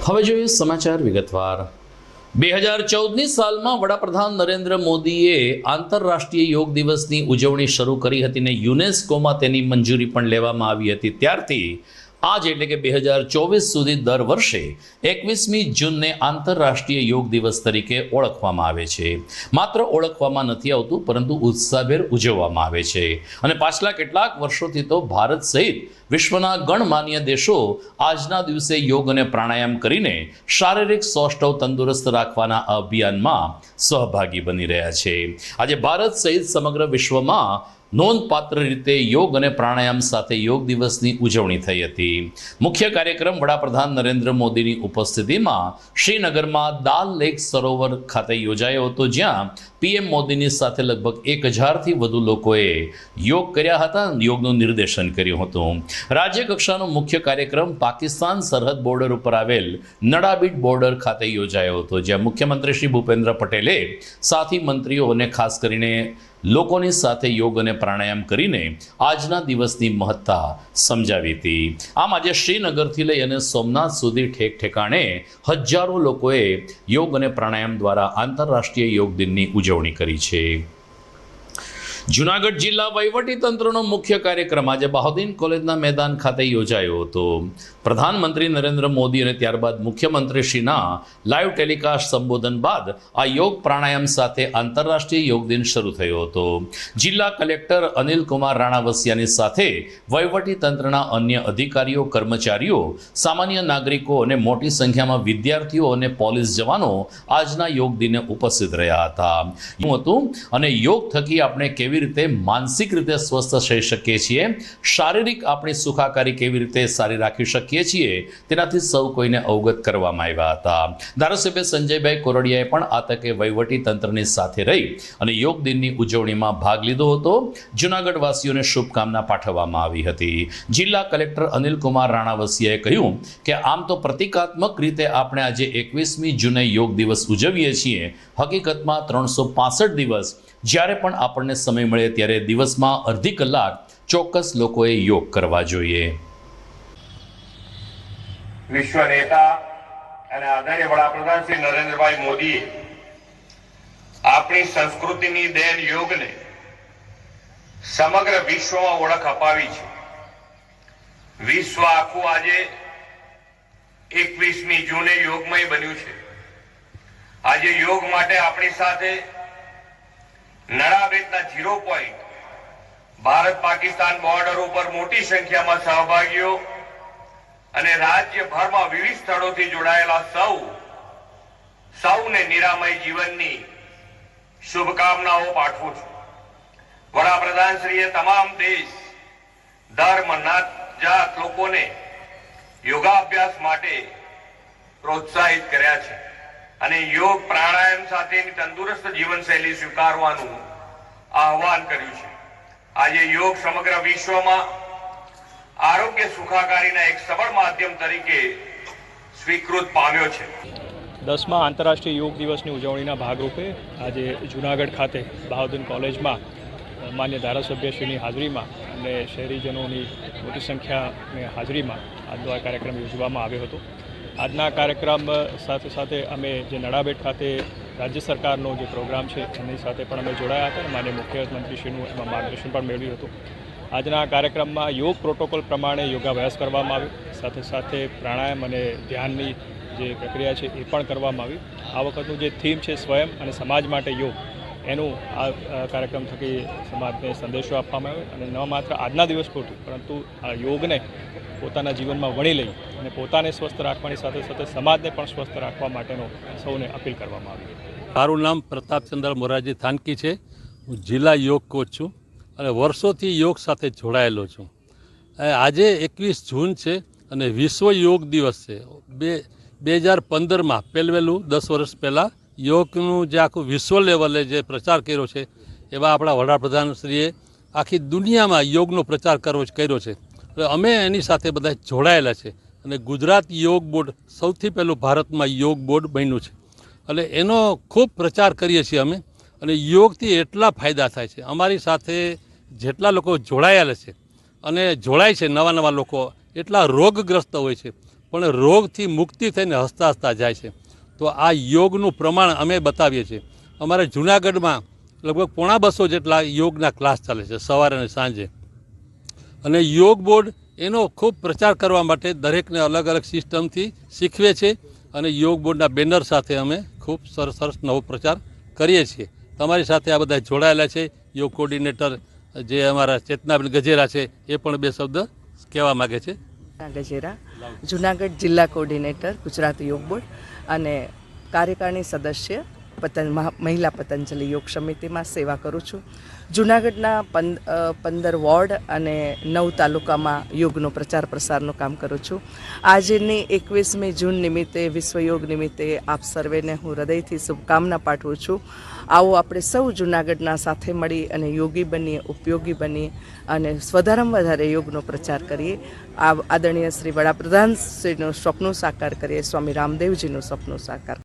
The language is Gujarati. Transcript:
હવે જોઈએ સમાચાર વિગતવાર। 2014ની સાલમાં વડાપ્રધાન નરેન્દ્ર મોદીએ આંતરરાષ્ટ્રીય યોગ દિવસની ઉજવણી શરૂ કરી હતી ને યુનેસ્કોમાં તેની મંજૂરી પણ લેવામાં આવી હતી। ત્યારથી આજ એટલે કે 2024 સુધી દર વર્ષે 21મી જૂનને આંતરરાષ્ટ્રીય યોગ દિવસ તરીકે ઓળખવામાં આવે છે। માત્ર ઓળખવામાં નથી આવતું પરંતુ ઉત્સાહભેર ઉજવવામાં આવે છે અને પાછલા કેટલાક વર્ષોથી તો ભારત સહિત વિશ્વના ગણમાન્ય દેશો આજના દિવસે યોગ અને પ્રાણાયામ કરીને શારીરિક સૌષ્ઠવ તંદુરસ્ત રાખવાના અભિયાનમાં સહભાગી બની રહ્યા છે। આજે ભારત સહિત સમગ્ર વિશ્વમાં નોંધપાત્ર રીતે યોગ અને પ્રાણાયામ સાથે યોગ દિવસની ઉજવણી થઈ હતી। મુખ્ય કાર્યક્રમ વડાપ્રધાન નરેન્દ્ર મોદીની ઉપસ્થિતિમાં શ્રીનગરમાં દાલ લેક સરોવર ખાતે યોજાયો હતો, જ્યાં પીએમ મોદીની સાથે લગભગ 1000થી વધુ લોકોએ યોગ કર્યા હતા, યોગનું નિર્દેશન કર્યું હતું। રાજ્ય કક્ષાનો મુખ્ય કાર્યક્રમ પાકિસ્તાન સરહદ બોર્ડર ઉપર આવેલ નડાબીટ બોર્ડર ખાતે યોજાયો હતો, જ્યાં મુખ્યમંત્રી શ્રી ભૂપેન્દ્ર પટેલે સાથી મંત્રીઓ અને ખાસ કરીને લોકોની સાથે યોગ અને પ્રાણાયામ કરીને આજના દિવસની મહત્તા સમજાવી હતી। આમ આજે શ્રીનગરથી લઈ અને સોમનાથ સુધી ઠેક ઠેકાણે હજારો લોકોએ યોગ અને પ્રાણાયામ દ્વારા આંતરરાષ્ટ્રીય યોગ દિનની ઉજવણી કરી છે। જૂનાગઢ જિલ્લા વહીવટી તંત્રનો મુખ્ય કાર્યક્રમ આજે બહાઉદ્દીન કોલેજના મેદાન ખાતે યોજાયો હતો। પ્રધાનમંત્રી નરેન્દ્ર મોદી અને ત્યારબાદ મુખ્યમંત્રીશ્રીના લાઈવ ટેલિકાસ્ટ સંબોધન બાદ આ યોગ પ્રાણાયામ સાથે આંતરરાષ્ટ્રીય યોગ દિન શરૂ થયો હતો। જિલ્લા કલેક્ટર અનિલ કુમાર રાણાવસિયાની સાથે વહીવટી તંત્રના અન્ય અધિકારીઓ, કર્મચારીઓ, સામાન્ય નાગરિકો અને મોટી સંખ્યામાં વિદ્યાર્થીઓ અને પોલીસ જવાનો આજના યોગ દિને ઉપસ્થિત રહ્યા હતા। અને યોગ થકી આપણે કેવી રીતે માનસિક રીતે સ્વસ્થ થઈ શકીએ છીએ, શારીરિક આપણી સુખાકારી કેવી રીતે સારી રાખી શકીએ છીએ, તેનાથી સૌ કોઈને અવગત કરવામાં આવ્યા હતા। ધારાસભ્ય સંજયભાઈ કોરડિયાએ પણ આ તકે વહીવટી તંત્રની સાથે રહી અને યોગ દિનની ઉજવણીમાં ભાગ લીધો હતો। જૂનાગઢ વાસીઓને શુભકામના પાઠવવામાં આવી હતી। જિલ્લા કલેક્ટર અનિલ કુમાર રાણાવસિયાએ કહ્યું કે આમ તો પ્રતિકાત્મક રીતે આપણે આજે 21મી જૂને યોગ દિવસ ઉજવીએ છીએ, હકીકતમાં 365 દિવસ જ્યારે પણ આપણને સમય મળે ત્યારે દિવસમાં અડધી કલાક ચોક્કસ લોકોએ યોગ કરવા જોઈએ। વિશ્વ નેતા અને આદરણીય વડાપ્રધાન શ્રી નરેન્દ્રભાઈ મોદીએ આપણી સંસ્કૃતિની દેન યોગને સમગ્ર વિશ્વમાં ઓળખ અપાવી છે। વિશ્વ આખું આજે 21મી જૂને યોગમય બન્યું છે। આજે યોગ માટે આપણી સાથે નડાબેટના 0 પોઈન્ટ ભારત પાકિસ્તાન બોર્ડર ઉપર મોટી સંખ્યામાં સહભાગીઓ અને રાજ્યભરમાં વિવિધ સ્થળોથી જોડાયેલા સૌને નિરામય જીવનની શુભકામનાઓ પાઠવું છું। વડાપ્રધાનશ્રીએ તમામ દેશ, ધર્મ, જાત લોકોને યોગાભ્યાસ માટે પ્રોત્સાહિત કર્યા છે અને યોગ પ્રાણાયામ સાથેની તંદુરસ્ત જીવનશૈલી સ્વીકારવાનું આહવાન કર્યું છે। આજે યોગ સમગ્ર વિશ્વમાં આરોગ્ય સુખાકારીના એક સબળ માધ્યમ તરીકે સ્વીકૃત પામ્યો છે। 10મા આંતરરાષ્ટ્રીય યોગ દિવસની ઉજવણીના ભાગરૂપે આજે જૂનાગઢ ખાતે બહાઉદ્દીન કોલેજમાં માન્ય ધારાસભ્યશ્રીની હાજરીમાં અને શહેરીજનોની મોટી સંખ્યાની હાજરીમાં આજનો આ કાર્યક્રમ યોજવામાં આવ્યો હતો। આજના કાર્યક્રમ સાથે સાથે અમે જે નડાબેટ ખાતે રાજ્ય સરકારનો જે પ્રોગ્રામ છે એની સાથે પણ અમે જોડાયા હતા અને માન્ય મુખ્યમંત્રીશ્રીનું એમાં માર્ગદર્શન પણ મેળવ્યું હતું। આજના કાર્યક્રમમાં યોગ પ્રોટોકોલ પ્રમાણે યોગાભ્યાસ કરવામાં આવ્યો, સાથે સાથે પ્રાણાયામ અને ધ્યાનની જે પ્રક્રિયા છે એ પણ કરવામાં આવી। આ વખતનું જે થીમ છે સ્વયં અને સમાજ માટે યોગ, એનું આ કાર્યક્રમ થકી સમાજને સંદેશો આપવામાં આવ્યો અને ન માત્ર આજના દિવસ પૂરતું પરંતુ આ યોગને પોતાના જીવનમાં વણી લઈ અને પોતાને સ્વસ્થ રાખવાની સાથે સાથે સમાજને પણ સ્વસ્થ રાખવા માટેનો સૌને અપીલ કરવામાં આવી। મારું નામ પ્રતાપચંદ્ર મોરારજી થાનકી છે। હું જિલ્લા યોગ કોચ છું અને વર્ષોથી યોગ સાથે જોડાયેલો છું। આજે 21 જૂન છે અને વિશ્વ યોગ દિવસ છે। 2015માં પહેલું 10 વર્ષ પહેલાં યોગનું જે આખું વિશ્વ લેવલે જે પ્રચાર કર્યો છે, એવા આપણા વડાપ્રધાનશ્રીએ આખી દુનિયામાં યોગનો પ્રચાર કર્યો છે। અમે એની સાથે બધા જોડાયેલા છે અને ગુજરાત યોગ બોર્ડ સૌથી પહેલું ભારતમાં યોગ બોર્ડ બન્યું છે અને એનો ખૂબ પ્રચાર કરીએ છીએ અમે। અને યોગથી એટલા ફાયદા થાય છે, અમારી સાથે જેટલા લોકો જોડાયેલા છે અને જોડાય છે નવા નવા લોકો, એટલા રોગગ્રસ્ત હોય છે પણ રોગથી મુક્તિ થઈને હસતા હસતા જાય છે. તો આ યોગનું પ્રમાણ અમે બતાવીએ છીએ. અમારે જૂનાગઢમાં લગભગ 250 જેટલા યોગના ક્લાસ ચાલે છે સવારે અને સાંજે. અને યોગ બોર્ડ એનો ખૂબ પ્રચાર કરવા માટે દરેકને અલગ અલગ સિસ્ટમથી શીખવે છે અને યોગ બોર્ડના બેનર સાથે અમે ખૂબ સરસ સરસ નવો પ્રચાર કરીએ છીએ. તમારી સાથે આ બધા જોડાયેલા છે. યોગ કોર્ડિનેટર જે અમારા ચેતનાબેન ગજેરા છે એ પણ 2 શબ્દ કહેવા માગે છે. ગજેરા, જુનાગઢ જિલ્લા કોર્ડિનેટર ગુજરાત યોગ બોર્ડ અને કાર્યકારી સદસ્ય મહિલા પતંજલિ યોગ સમિતિમાં સેવા કરું છું. જુનાગઢના 15 વોર્ડ અને 9 તાલુકામાં યોગનો પ્રચાર પ્રસારનું કામ કરું છું. આજની 21મી જૂન નિમિત્તે વિશ્વ યોગ નિમિત્તે આપ સર્વેને હું હૃદયથી શુભકામના પાઠવું છું. આવો આપણે સૌ જુનાગઢના સાથે મળી અને યોગી બનીએ, ઉપયોગી બનીએ અને વધારેમાં વધારે યોગનો પ્રચાર કરીએ. આદરણીય શ્રી વડાપ્રધાન શ્રીનું સ્વપ્ન સાકાર કરીએ, સ્વામી રામદેવજીનું સ્વપ્ન સાકાર.